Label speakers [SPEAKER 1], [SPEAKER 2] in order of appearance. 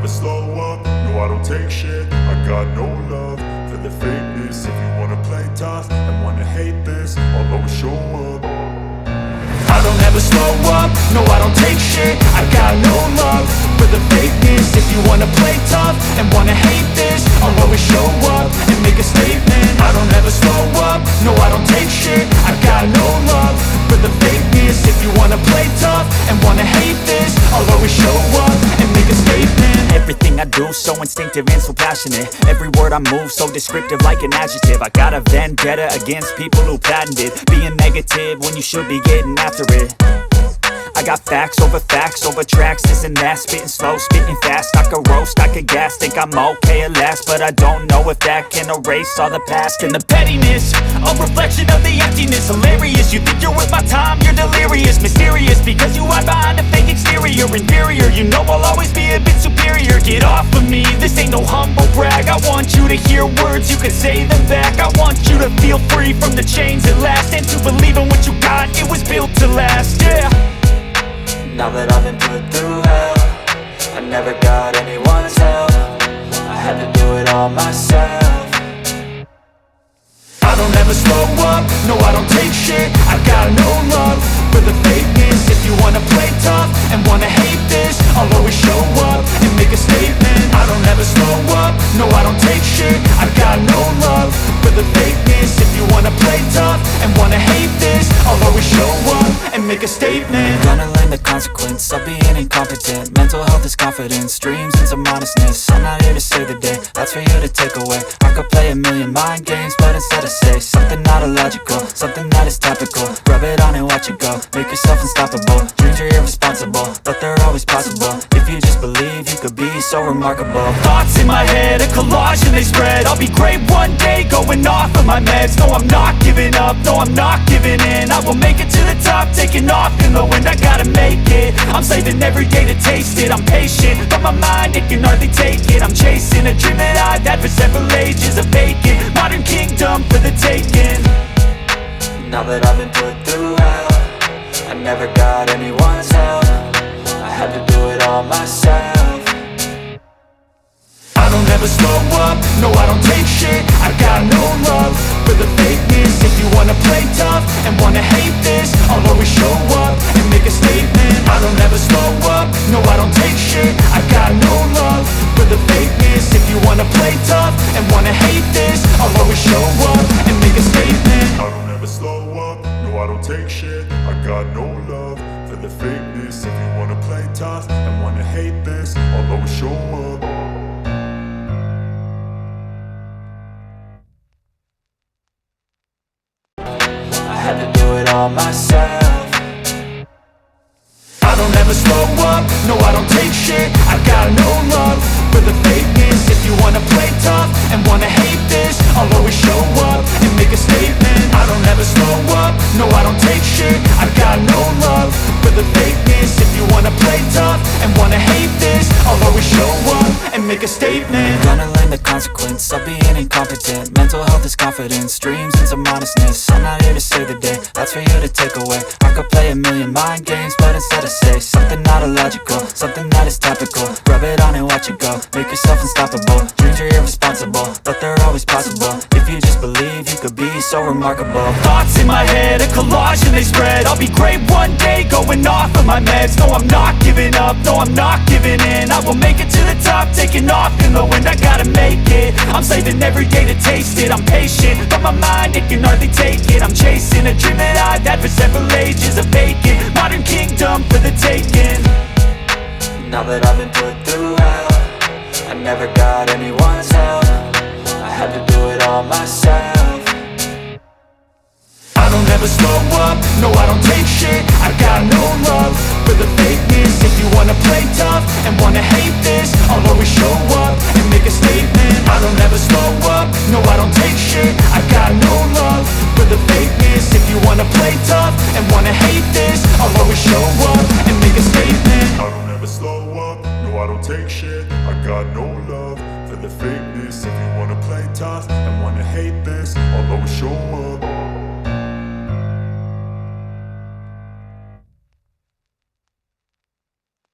[SPEAKER 1] slow up, no I don't take shit. I got no love for the fakeness. If you wanna play tough and wanna hate this, I'll always show up. I don't ever slow up, no I don't take shit. I got no love for the fakeness. If you wanna play tough and wanna hate this, I'll always show up and make a statement. I don't ever slow up, no I don't take shit. I got no love for the fakeness. If you wanna play tough and wanna hate this, I'll always show up and make a statement.
[SPEAKER 2] Everything I do so instinctive and so passionate. Every word I move so descriptive like an adjective. I got a vendetta against people who patented being negative when you should be getting after it. I got facts over tracks, this and that. Spitting slow, spitting fast, I could roast, I could gas. Think I'm okay at last, but I don't know if that can erase all the past. And the pettiness, a reflection of the emptiness. Hilarious, you think you're worth my time, you're delirious. Mysterious, because you hide behind a fake exterior. Inferior, you know I'll always be a bit superior. Get off of me, this ain't no humble brag. I want you to hear words, you can say them back. I want you to feel free from the chains at last, and to believe in what you got, it was built to last, yeah.
[SPEAKER 3] Now that I've been put through hell, I never got anyone's help. I had to do it all myself.
[SPEAKER 1] I don't ever slow up, no I don't take shit. I got no love for the fakeness. If you wanna play tough and wanna hate this, I'll always show up and make a statement. I don't ever slow up, no I don't take shit. I got no love for the fakeness. If you wanna play tough and wanna hate this, I'll always show up and make a statement.
[SPEAKER 3] Gonna learn the consequence of being incompetent. Mental health is confidence, dreams and some honestness. I'm not here to save the day, that's for you to take away. I could play a million mind games, but instead I say something not illogical, something that is topical. Rub it on and watch it go, make yourself unstoppable. Dreams are irresponsible, but they're always possible. If you just believe, you could be so remarkable.
[SPEAKER 2] Thoughts in my head, a collage and they spread. I'll be great one day, going off of my meds. No, I'm not giving up, no, I'm not giving in. I will make it to the top, taking off in the wind. I gotta make it, I'm saving every day to taste it. I'm patient, but my mind, it can hardly take it. I'm chasing a dream that I've had for several ages. A vacant, modern kingdom for the taking.
[SPEAKER 3] Now that I've been put through hell, I never got anyone's help. I had to do it all myself.
[SPEAKER 1] I don't ever slow up, no I don't take shit. I got no love for the fakeness. If you wanna play tough and wanna hate this, I'll always show up and make a statement. I don't ever slow up, no I don't take shit. I got no love for the fakeness. If you wanna play tough and wanna hate this, I'll always show up and make a statement. I don't ever slow up, no I don't take shit. I got no love for the fakeness. If you wanna play tough and wanna hate this, I'll always show up.
[SPEAKER 3] I had to do it all myself.
[SPEAKER 1] I don't ever slow up, no I don't take shit. I got no love for the fakeness. If you wanna play tough and wanna hate this, I'll always show up and make a statement. I don't ever slow up, no I don't take shit. I got no love for the fakeness. If you wanna play tough and wanna hate this, I'll always show up and make a statement.
[SPEAKER 3] Gonna learn the consequence of being incompetent. Mental health is confidence, dreams and some honestness. I'm not here to save the day, that's for you to take away. I could play a million mind games, but instead I say something not illogical, something that is topical. Rub it on and watch it go, make yourself unstoppable. Dreams are irresponsible, but they're always possible. If you just believe, you could be so remarkable.
[SPEAKER 2] Thoughts in my head, a collage and they spread. I'll be great one day, going off of my meds. No, I'm not giving up, no, I'm not giving in. I will make it to the top, taking off in the wind. I gotta make it, I'm saving every day to taste it. I'm patient, but my mind, it can hardly take it. I'm chasing a dream that I've had for several ages. A vacant, modern kingdom for the taking.
[SPEAKER 3] Now that I've been put through hell, I never got anyone's help. I had to do it all myself.
[SPEAKER 1] I don't ever slow up, no I don't take shit. I got no love for the fakeness. If you wanna play tough and wanna hate this, I'll always show up and make a statement. I don't ever slow up, no I don't take shit. I got no love for the fakeness. If you wanna play tough and wanna hate this, I'll always show up and make a statement. I don't ever slow up, no I don't take shit. I got no love for the fakeness. If you wanna play tough and wanna hate this, I'll always show up.